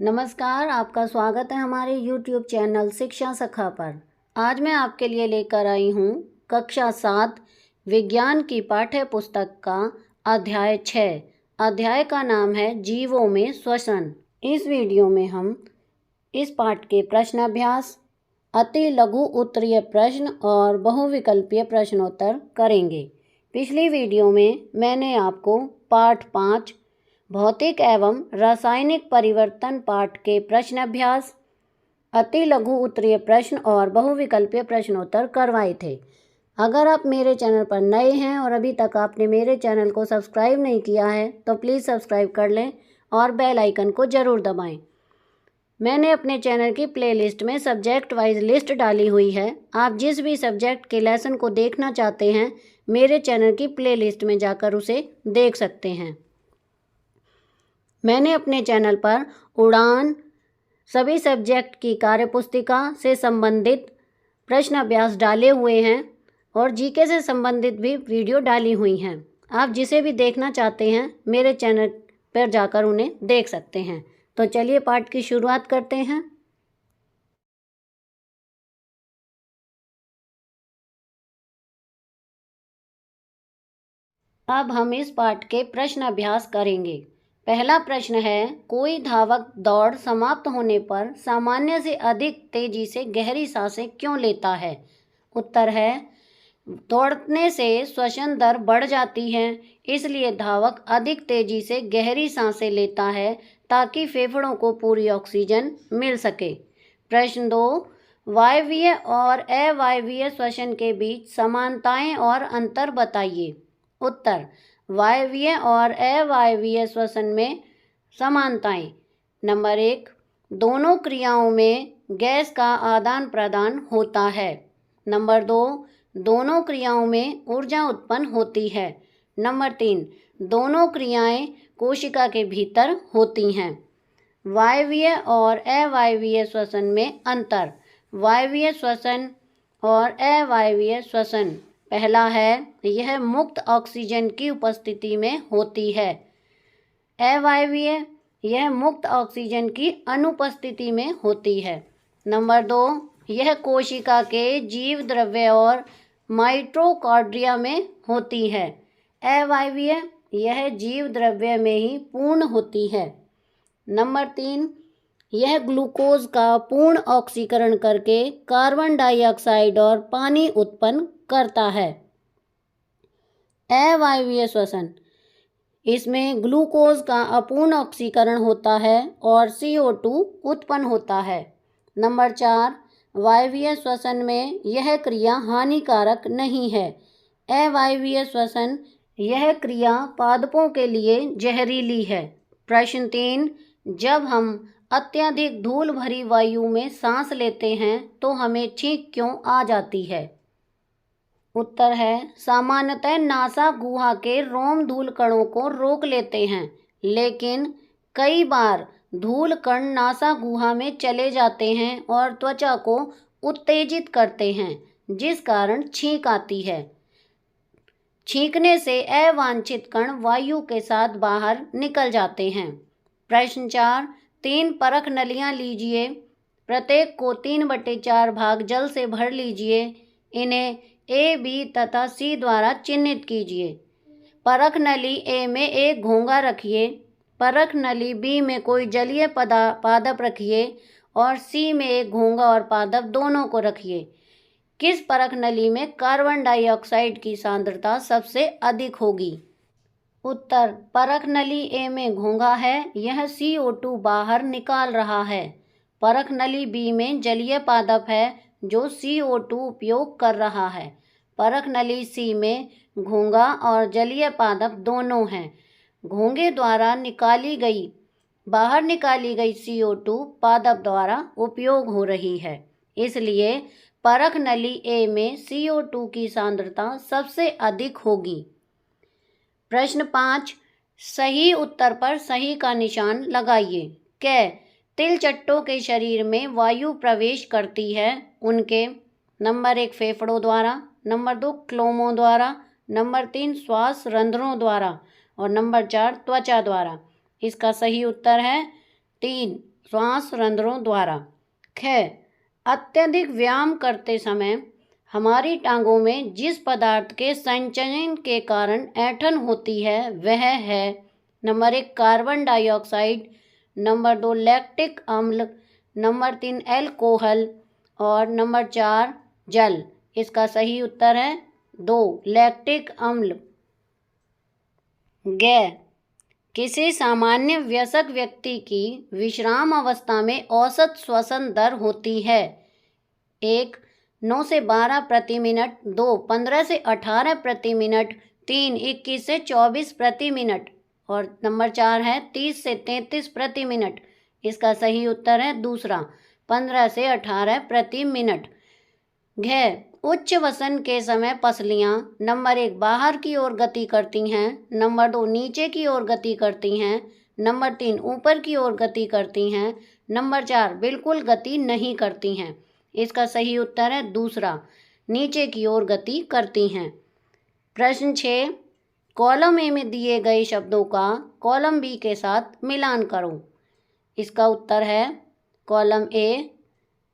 नमस्कार, आपका स्वागत है हमारे YouTube चैनल शिक्षा सखा पर। आज मैं आपके लिए लेकर आई हूँ कक्षा 7 विज्ञान की पाठ्य पुस्तक का अध्याय 6। अध्याय का नाम है जीवों में श्वसन। इस वीडियो में हम इस पाठ के प्रश्नाभ्यास, अति लघु उत्तरीय प्रश्न और बहुविकल्पीय प्रश्नोत्तर करेंगे। पिछली वीडियो में मैंने आपको पाठ 5 भौतिक एवं रासायनिक परिवर्तन पाठ के प्रश्नाभ्यास, अति लघु उत्तरीय प्रश्न और बहुविकल्पीय प्रश्नोत्तर करवाए थे। अगर आप मेरे चैनल पर नए हैं और अभी तक आपने मेरे चैनल को सब्सक्राइब नहीं किया है तो प्लीज़ सब्सक्राइब कर लें और बेल आइकन को ज़रूर दबाएं। मैंने अपने चैनल की प्लेलिस्ट में सब्जेक्ट वाइज लिस्ट डाली हुई है। आप जिस भी सब्जेक्ट के लेसन को देखना चाहते हैं मेरे चैनल की प्लेलिस्ट में जाकर उसे देख सकते हैं। मैंने अपने चैनल पर उड़ान, सभी सब्जेक्ट की कार्यपुस्तिका से संबंधित प्रश्नाभ्यास डाले हुए हैं और जीके से संबंधित भी वीडियो डाली हुई हैं। आप जिसे भी देखना चाहते हैं मेरे चैनल पर जाकर उन्हें देख सकते हैं। तो चलिए पाठ की शुरुआत करते हैं। अब हम इस पाठ के प्रश्नाभ्यास करेंगे। पहला प्रश्न है, कोई धावक दौड़ समाप्त होने पर सामान्य से अधिक तेजी से गहरी सांसें क्यों लेता है? उत्तर है, दौड़ने से श्वसन दर बढ़ जाती है, इसलिए धावक अधिक तेजी से गहरी सांसें लेता है ताकि फेफड़ों को पूरी ऑक्सीजन मिल सके। प्रश्न 2, वायवीय और अवायवीय श्वसन के बीच समानताएं और अंतर बताइए। उत्तर, वायवीय और अवायवीय श्वसन में समानताएं। नंबर 1, दोनों क्रियाओं में गैस का आदान प्रदान होता है। नंबर 2, दोनों क्रियाओं में ऊर्जा उत्पन्न होती है। नंबर 3, दोनों क्रियाएं कोशिका के भीतर होती हैं। वायवीय और अवायवीय श्वसन में अंतर। वायवीय श्वसन और अवायवीय श्वसन, पहला है, यह मुक्त ऑक्सीजन की उपस्थिति में होती है। अवायवीय, यह मुक्त ऑक्सीजन की अनुपस्थिति में होती है। नंबर 2, यह कोशिका के जीव द्रव्य और माइटोकॉन्ड्रिया में होती है। अवायवीय, यह जीव द्रव्य में ही पूर्ण होती है। नंबर 3, यह ग्लूकोज का पूर्ण ऑक्सीकरण करके कार्बन डाइऑक्साइड और पानी उत्पन्न करता है। अवायवीय श्वसन, इसमें ग्लूकोज का अपूर्ण ऑक्सीकरण होता है और CO2 उत्पन्न होता है। नंबर 4, वायवीय श्वसन में यह क्रिया हानिकारक नहीं है। अवायवीय श्वसन, यह क्रिया पादपों के लिए जहरीली है। प्रश्न 3, जब हम अत्यधिक धूल भरी वायु में सांस लेते हैं तो हमें छींक क्यों आ जाती है? उत्तर है, सामान्यतः नासा गुहा के रोम धूल कणों को रोक लेते हैं, लेकिन कई बार धूल कण नासा गुहा में चले जाते हैं और त्वचा को उत्तेजित करते हैं, जिस कारण छींक आती है। छींकने से अवांछित कण वायु के साथ बाहर निकल जाते हैं। प्रश्न 4, 3 परख नलियां लीजिए, प्रत्येक को 3/4 भाग जल से भर लीजिए। इन्हें A, B तथा C द्वारा चिन्हित कीजिए। परख नली A में एक घोंगा रखिए, परख नली B में कोई जलीय पादप रखिए और C में एक घोंगा और पादप दोनों को रखिए। किस परख नली में कार्बन डाइऑक्साइड की सांद्रता सबसे अधिक होगी? उत्तर, परख नली A में घोंगा है, यह CO2 बाहर निकाल रहा है। परख नली B में जलीय पादप है जो CO2 उपयोग कर रहा है। परख नली C में घोंगा और जलीय पादप दोनों हैं। घोंगे द्वारा बाहर निकाली गई CO2 पादप द्वारा उपयोग हो रही है, इसलिए परख नली A में CO2 की सांद्रता सबसे अधिक होगी। प्रश्न 5, सही उत्तर पर सही का निशान लगाइए। क, तिलचट्टों के शरीर में वायु प्रवेश करती है उनके। नंबर 1, फेफड़ों द्वारा। नंबर 2, क्लोमों द्वारा। नंबर 3, श्वास रंध्रों द्वारा और नंबर 4, त्वचा द्वारा। इसका सही उत्तर है 3, श्वास रंध्रों द्वारा। ख, अत्यधिक व्यायाम करते समय हमारी टांगों में जिस पदार्थ के संचयन के कारण ऐंठन होती है वह है number 1 carbon dioxide, number 2 lactic अम्ल, नंबर 3 एल्कोहल और नंबर 4 जल। इसका सही उत्तर है 2 लैक्टिक अम्ल। ग, किसी सामान्य वयस्क व्यक्ति की विश्राम अवस्था में औसत श्वसन दर होती है 1 9 से 12 प्रति मिनट, 2 15 से 18 प्रति मिनट, 3 21 से 24 प्रति मिनट और नंबर 4 है 30 से 33 प्रति मिनट। इसका सही उत्तर है दूसरा 15 से 18 प्रति मिनट। घ, उच्च वसन के समय पसलियां नंबर 1 बाहर की ओर गति करती हैं, नंबर 2 नीचे की ओर गति करती हैं, नंबर 3 ऊपर की ओर गति करती हैं, नंबर 4 बिल्कुल गति नहीं करती हैं। इसका सही उत्तर है दूसरा नीचे की ओर गति करती हैं। प्रश्न 6, कॉलम ए में दिए गए शब्दों का कॉलम बी के साथ मिलान करो। इसका उत्तर है कॉलम ए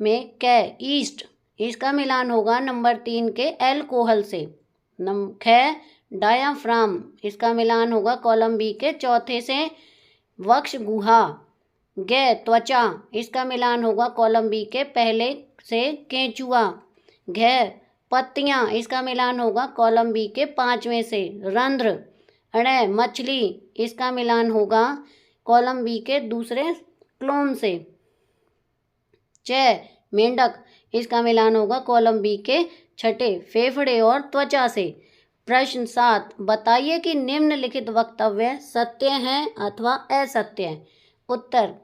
में क ईस्ट, इसका मिलान होगा नंबर 3 के एल्कोहल से। ख, डायाफ्राम, इसका मिलान होगा कॉलम बी के चौथे से वक्ष गुहा। ग, त्वचा, इसका मिलान होगा कॉलम बी के पहले से केंचुआ। घ, पत्तियां, इसका मिलान होगा कॉलम बी के 5वें से रंध्र। अण, मछली, इसका मिलान होगा कॉलम बी के दूसरे क्लोम से। च, मेंढक, इसका मिलान होगा कॉलम बी के छठे फेफड़े और त्वचा से। प्रश्न 7, बताइए कि निम्नलिखित वक्तव्य सत्य हैं अथवा असत्य हैं। उत्तर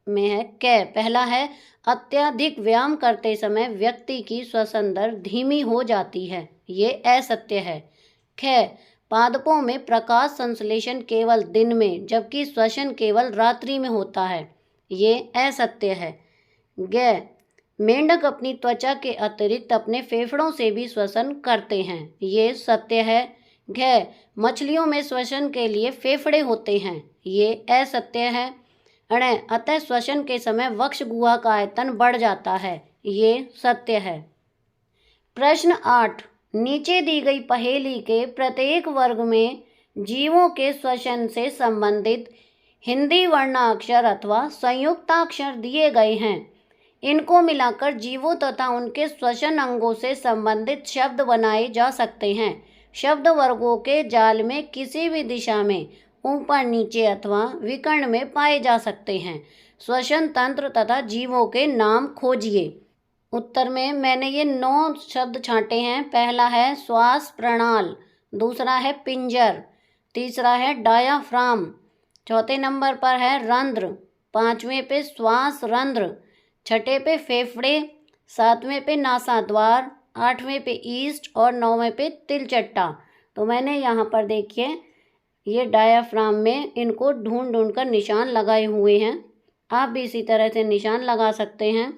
में है क, पहला है अत्यधिक व्यायाम करते समय व्यक्ति की श्वसन दर धीमी हो जाती है, ये असत्य है। ख, पादपों में प्रकाश संश्लेषण केवल दिन में जबकि श्वसन केवल रात्रि में होता है, ये असत्य है। ग, मेंढक अपनी त्वचा के अतिरिक्त अपने फेफड़ों से भी श्वसन करते हैं, ये सत्य है। घ, मछलियों में श्वसन के लिए फेफड़े होते हैं, ये असत्य है। अण, अतः श्वसन के समय वक्ष गुहा का आयतन बढ़ जाता है, ये सत्य है। प्रश्न 8, नीचे दी गई पहेली के प्रत्येक वर्ग में जीवों के श्वसन से संबंधित हिंदी वर्णाक्षर अथवा संयुक्ताक्षर दिए गए हैं। इनको मिलाकर जीवों तथा उनके श्वसन अंगों से संबंधित शब्द बनाए जा सकते हैं। शब्द वर्गों के जाल में किसी भी दिशा में ऊपर नीचे अथवा विकर्ण में पाए जा सकते हैं। श्वसन तंत्र तथा जीवों के नाम खोजिए। उत्तर में मैंने ये 9 शब्द छांटे हैं। पहला है श्वास प्रणाल, दूसरा है पिंजर, तीसरा है डायाफ्राम, चौथे नंबर पर है रंध्र, 5वें पे श्वास रंध्र, 6ठे पे फेफड़े, 7वें पे नासाद्वार, 8वें पे ईस्ट और 9वें पे तिलचट्टा। तो मैंने यहाँ पर देखिए ये डायाफ्राम में इनको ढूंढ ढूंढ कर निशान लगाए हुए हैं। आप भी इसी तरह से निशान लगा सकते हैं।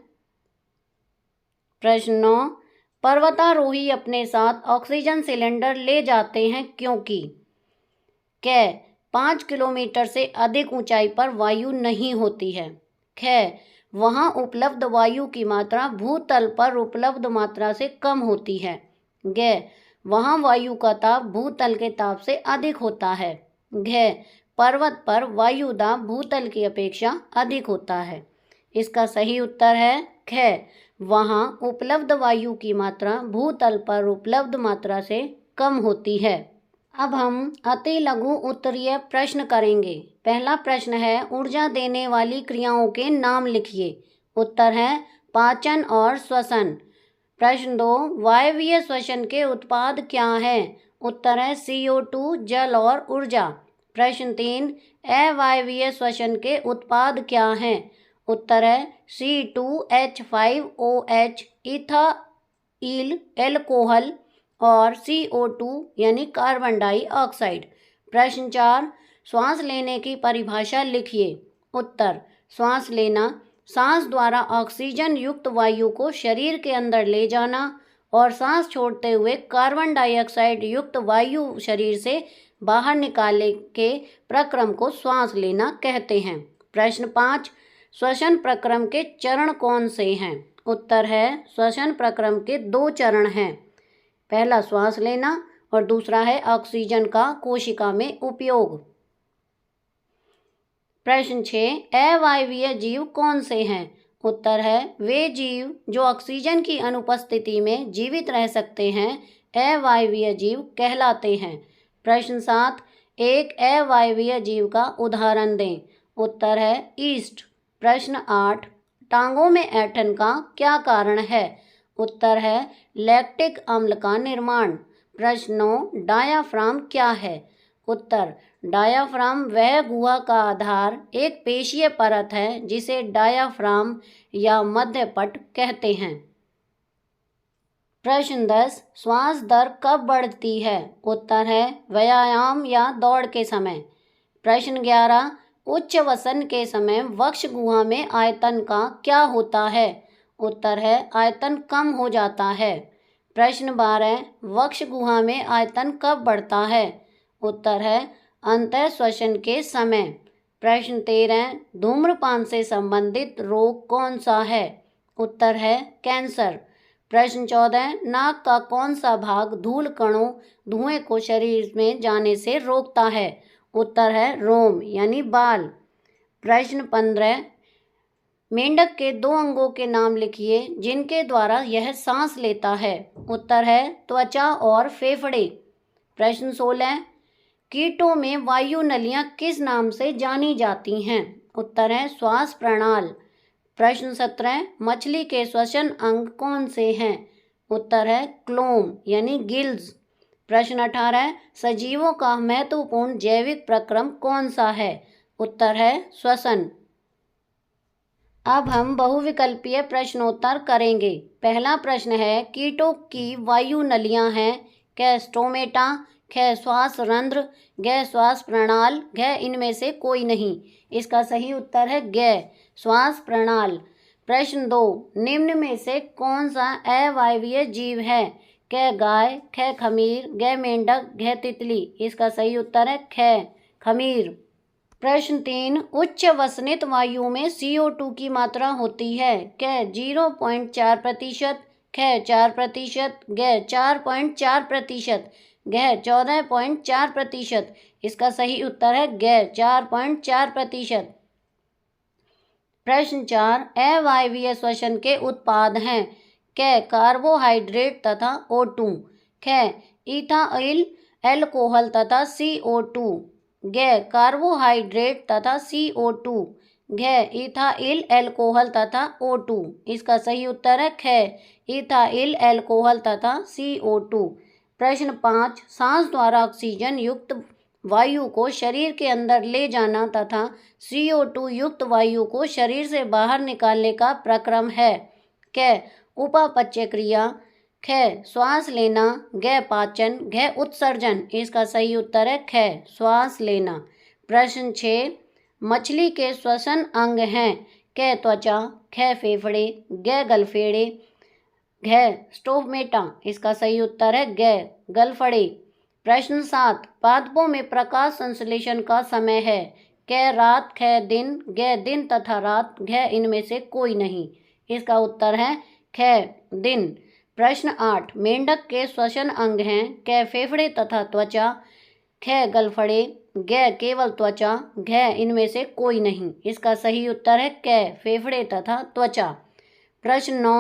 प्रश्न 9, पर्वतारोही अपने साथ ऑक्सीजन सिलेंडर ले जाते हैं क्योंकि क, 5 किलोमीटर से अधिक ऊंचाई पर वायु नहीं होती है। ख, वहाँ उपलब्ध वायु की मात्रा भूतल पर उपलब्ध मात्रा से कम होती है। ग, वहाँ वायु का ताप भूतल के ताप से अधिक होता है। घ, पर्वत पर वायु दाब भूतल की अपेक्षा अधिक होता है। इसका सही उत्तर है ख, वहाँ उपलब्ध वायु की मात्रा भूतल पर उपलब्ध मात्रा से कम होती है। अब हम अति लघु उत्तरीय प्रश्न करेंगे। पहला प्रश्न है ऊर्जा देने वाली क्रियाओं के नाम लिखिए। उत्तर है पाचन और श्वसन। प्रश्न 2, वायवीय श्वसन के उत्पाद क्या हैं? उत्तर है CO2, जल और ऊर्जा। प्रश्न 3, अवायवीय श्वसन के उत्पाद क्या हैं? उत्तर है C2H5OH, इथाइल एल्कोहल और CO2 यानी कार्बन डाइऑक्साइड। प्रश्न 4, श्वास लेने की परिभाषा लिखिए। उत्तर, श्वास लेना सांस द्वारा ऑक्सीजन युक्त वायु को शरीर के अंदर ले जाना और सांस छोड़ते हुए कार्बन डाइऑक्साइड युक्त वायु शरीर से बाहर निकालने के प्रक्रम को श्वास लेना कहते हैं। प्रश्न 5, श्वसन प्रक्रम के चरण कौन से हैं? उत्तर है श्वसन प्रक्रम के 2 चरण हैं। पहला श्वास लेना और दूसरा है ऑक्सीजन का कोशिका में उपयोग। प्रश्न 6, अवायवीय जीव कौन से हैं? उत्तर है वे जीव जो ऑक्सीजन की अनुपस्थिति में जीवित रह सकते हैं अवायवीय जीव कहलाते हैं। प्रश्न 7, एक अवायवीय जीव का उदाहरण दें। उत्तर है ईस्ट। प्रश्न 8, टांगों में ऐंठन का क्या कारण है? उत्तर है लैक्टिक अम्ल का निर्माण। प्रश्न 9, डायाफ्राम क्या है? उत्तर डायाफ्राम वह गुहा का आधार एक पेशीय परत है जिसे डायाफ्राम या मध्यपट कहते हैं। प्रश्न 10, श्वास दर कब बढ़ती है? उत्तर है व्यायाम या दौड़ के समय। प्रश्न 11, उच्च वसन के समय वक्ष गुहा में आयतन का क्या होता है? उत्तर है आयतन कम हो जाता है। प्रश्न 12, वक्ष गुहा में आयतन कब बढ़ता है? उत्तर है अंतः श्वसन के समय। प्रश्न 13, धूम्रपान से संबंधित रोग कौन सा है? उत्तर है कैंसर। प्रश्न 14, नाक का कौन सा भाग धूल कणों धुएं को शरीर में जाने से रोकता है? उत्तर है रोम यानी बाल। प्रश्न 15, मेंढक के 2 अंगों के नाम लिखिए जिनके द्वारा यह सांस लेता है। उत्तर है त्वचा और फेफड़े। प्रश्न 16, कीटों में वायु नलियां किस नाम से जानी जाती हैं? उत्तर है श्वास प्रणाल। प्रश्न 17, मछली के श्वसन अंग कौन से हैं? उत्तर है क्लोम यानी गिल्स। प्रश्न 18, सजीवों का महत्वपूर्ण जैविक प्रक्रम कौन सा है? उत्तर है श्वसन। अब हम बहुविकल्पीय प्रश्नोत्तर करेंगे। पहला प्रश्न है कीटों की वायु नलियां हैं क स्टोमेटा, ख श्वास रंध्र, ग श्वास प्रणाल, घ इनमें से कोई नहीं। इसका सही उत्तर है ग श्वास प्रणाल। प्रश्न 2, निम्न में से कौन सा अवायवीय जीव है? क गाय, ख खमीर, ग मेंढक, घ तितली। इसका सही उत्तर है ख खमीर। प्रश्न 3, उच्च वसनित वायु में CO2 की मात्रा होती है क 0.4%, ख 4%, ग 4.4%, घ 14.4%। इसका सही उत्तर है ग 4.4%। प्रश्न 4, अवायवीय श्वसन के उत्पाद हैं क कार्बोहाइड्रेट तथा O2, ख इथाइल एल्कोहल तथा CO2, ग कार्बोहाइड्रेट तथा CO2, घ इथाइल एल्कोहल तथा O2। इसका सही उत्तर है ख इथाइल एल्कोहल तथा CO2। प्रश्न 5, सांस द्वारा ऑक्सीजन युक्त वायु को शरीर के अंदर ले जाना तथा CO2 युक्त वायु को शरीर से बाहर निकालने का प्रक्रम है क उपापचय क्रिया, ख श्वास लेना, ग पाचन, घ उत्सर्जन। इसका सही उत्तर है ख श्वास लेना। प्रश्न 6, मछली के श्वसन अंग हैं क त्वचा, ख फेफड़े, ग गलफेड़े, घ स्टोमेटा। इसका सही उत्तर है ग गलफड़े। प्रश्न 7, पादपों में प्रकाश संश्लेषण का समय है क रात, ख दिन, ग दिन तथा रात, घ इनमें से कोई नहीं। इसका उत्तर है ख दिन। प्रश्न 8, मेंढक के श्वसन अंग हैं क फेफड़े तथा त्वचा, ख गलफड़े, ग केवल त्वचा, घ इनमें से कोई नहीं। इसका सही उत्तर है क फेफड़े तथा त्वचा। प्रश्न 9,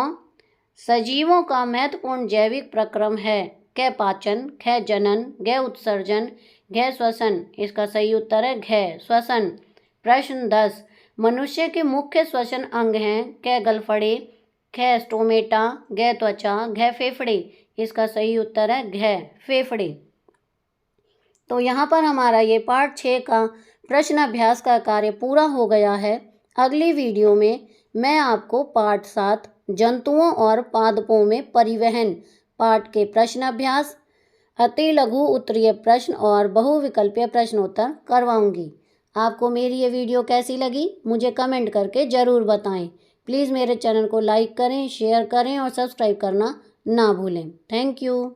सजीवों का महत्वपूर्ण जैविक प्रक्रम है क पाचन, ख जनन, घ उत्सर्जन, घ श्वसन। इसका सही उत्तर है घ श्वसन। प्रश्न 10, मनुष्य के मुख्य श्वसन अंग हैं क गलफड़े, ख स्टोमेटा, घ त्वचा, घ फेफड़े। इसका सही उत्तर है घ फेफड़े। तो यहाँ पर हमारा ये पार्ट 6 का प्रश्न अभ्यास का कार्य पूरा हो गया है। अगली वीडियो में मैं आपको पार्ट 7 जंतुओं और पादपों में परिवहन पाठ के प्रश्न अभ्यास, अति लघु उत्तरीय प्रश्न और बहुविकल्पीय प्रश्नोत्तर करवाऊंगी। आपको मेरी ये वीडियो कैसी लगी मुझे कमेंट करके ज़रूर बताएं। प्लीज़ मेरे चैनल को लाइक करें, शेयर करें और सब्सक्राइब करना ना भूलें। Thank you.